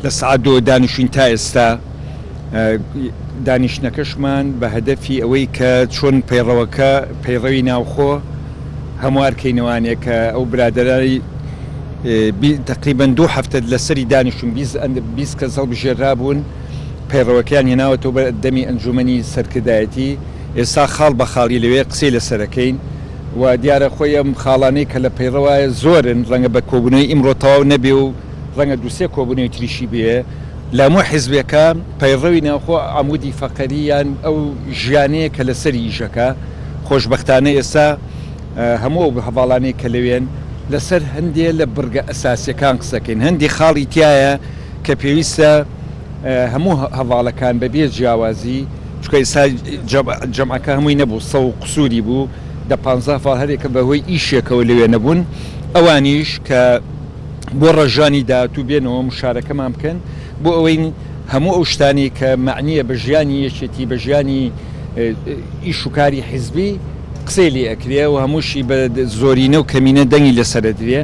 لە سعات دۆ دانیشتین تا ئێستا دانیشتنەکەشمان بە هەدەفی ئەوەی کە چۆن پەیڕەوی ناوخۆ هەموارکەینەوانێک کە ئەو برادرایی تقریبا 2 هەفتە لەسەری دانیشتون 20 کەس هەڵبژێرا بوون پەیڕەوەکەیان هێناوەتەوە بە دەمی ئەنجومەنی سەرکردایەتی ئێستا خاڵ بە خاڵی لەوێ قسەی لەسەرەکەین و دیارە خۆی ئەم خاڵانەی کە لە پەیڕەوایە زۆرن ڕەنگە بە کۆبوونەوەی ئیمڕۆ تەواو نەبێ و ڕەنگە دووسێ کۆبوونەوەی تریشی بێ لە هەموو حیزبەکە پەیڕەوی ناوخۆ عەمودی فەقەریان ئەو ژیانەیە کە لەسەری ئیشەکە خۆشبەختانە ئێستا هەموو هەواڵانەی کە لەوێن لەسەر هەندێ لە بڕگە ئەساسیەکان قسەکەین هەندی خاڵی تایە کە پێویستە هەموو هەواڵەکان بەبێ جیاوازی چکە ئێستا جەمعەکە هەمووی نەبوو 100 قسووری بوو دە 15 فال هەرێکە بەهۆی ئیشێکەوە لەوێ نەبوون ئەوانیش کە بۆ ڕەژانی داهاتوو بێنەوە مشارەکەمان بکەن بۆ ئەوەی هەموو ئەو شتانی کە معنیە بە ژیانی یەکێتی بە ژیانی ئیش و کاری حیزبی قسەی لێ ئەکرێ و هەمووشی بە زۆرینە و کەمینە دەنگی لەسەر دەدرێ